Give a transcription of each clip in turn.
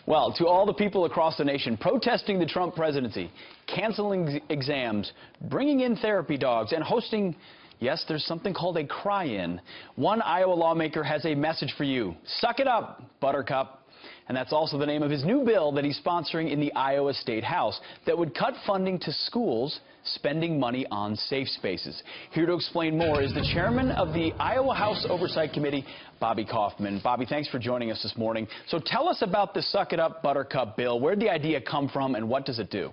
Well, to all the people across the nation protesting the Trump presidency, canceling exams, bringing in therapy dogs, and hosting, yes, there's something called a cry-in. One Iowa lawmaker has a message for you. Suck it up, Buttercup. And that's also the name of his new bill that he's sponsoring in the Iowa State House that would cut funding to schools spending money on safe spaces. Here to explain more is the chairman of the Iowa House Oversight Committee, Bobby Kaufmann. Bobby, thanks for joining us this morning. So tell us about the Suck It Up Buttercup bill. Where did the idea come from and what does it do?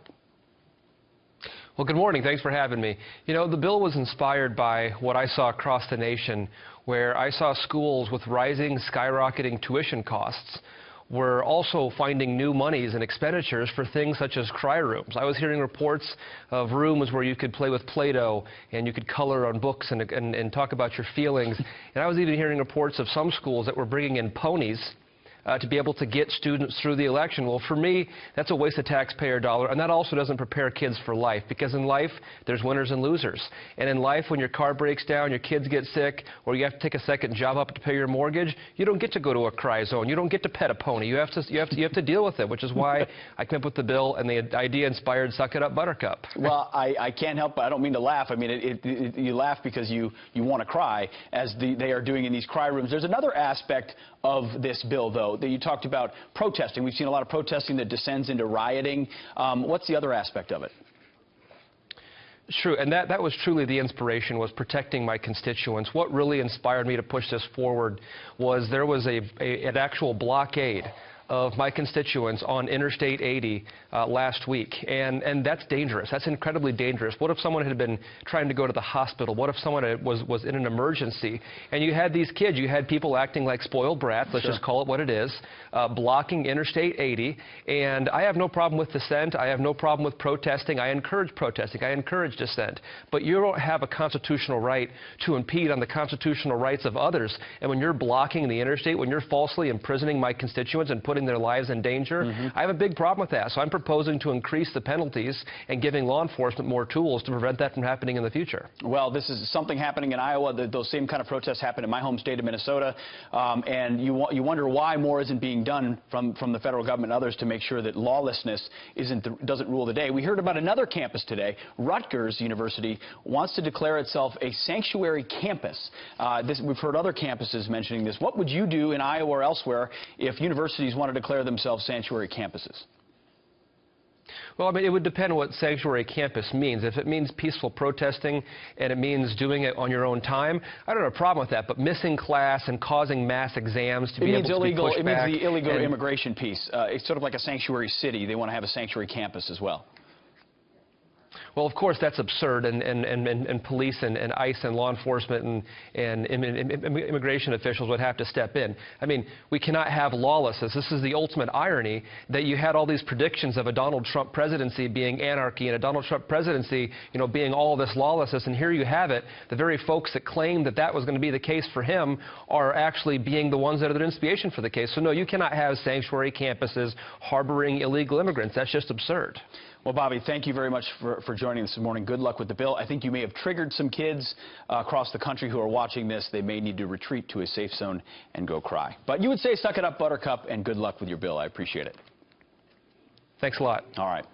Well, good morning. Thanks for having me. You know, the bill was inspired by what I saw across the nation, where I saw schools with rising, skyrocketing tuition costs were also finding new monies and expenditures for things such as cry rooms. I was hearing reports of rooms where you could play with Play-Doh and you could color on books and talk about your feelings. And I was even hearing reports of some schools that were bringing in ponies to be able to get students through the election. Well, for me, that's a waste of taxpayer dollar, and that also doesn't prepare kids for life, because in life, there's winners and losers. And in life, when your car breaks down, your kids get sick, or you have to take a second job up to pay your mortgage, you don't get to go to a cry zone. You don't get to pet a pony. You have to deal with it, which is why I came up with the bill, and the idea inspired Suck It Up Buttercup. Well, I can't help but I don't mean to laugh. I mean, you laugh because you want to cry, as they are doing in these cry rooms. There's another aspect of this bill, though, that you talked about protesting. We've seen a lot of protesting that descends into rioting. What's the other aspect of it? True, and that was truly the inspiration, was protecting my constituents. What really inspired me to push this forward was there was an actual blockade of my constituents on Interstate 80 last week, and that's dangerous. That's incredibly dangerous. What if someone had been trying to go to the hospital? What if someone was in an emergency? And you had these kids, you had people acting like spoiled brats, let's just call it what it is, blocking Interstate 80. And I have no problem with dissent. I have no problem with protesting. I encourage protesting. I encourage dissent. But you don't have a constitutional right to impede on the constitutional rights of others. And when you're blocking the interstate, when you're falsely imprisoning my constituents and putting their lives in danger, I have a big problem with that. So I'm proposing to increase the penalties and giving law enforcement more tools to prevent that from happening in the future. Well, this is something happening in Iowa. Those same kind of protests happen in my home state of Minnesota. And you wonder why more isn't being done from the federal government and others to make sure that lawlessness doesn't rule the day. We heard about another campus today. Rutgers University wants to declare itself a sanctuary campus. We've heard other campuses mentioning this. What would you do in Iowa or elsewhere if universities want to declare themselves sanctuary campuses? Well, I mean, it would depend on what sanctuary campus means. If it means peaceful protesting and it means doing it on your own time, I don't have a problem with that. But missing class and causing mass exams to be able to be pushed back. It means the illegal immigration piece. It's sort of like a sanctuary city. They want to have a sanctuary campus as well. Well, of course, that's absurd, and police and ICE and law enforcement and immigration officials would have to step in. I mean, we cannot have lawlessness. This is the ultimate irony, that you had all these predictions of a Donald Trump presidency being anarchy and a Donald Trump presidency, you know, being all this lawlessness, and here you have it. The very folks that claimed that that was going to be the case for him are actually being the ones that are the inspiration for the case. So, no, you cannot have sanctuary campuses harboring illegal immigrants. That's just absurd. Well, Bobby, thank you very much for joining us this morning. Good luck with the bill. I think you may have triggered some kids across the country who are watching this. They may need to retreat to a safe zone and go cry. But you would say suck it up, Buttercup, and good luck with your bill. I appreciate it. Thanks a lot. All right.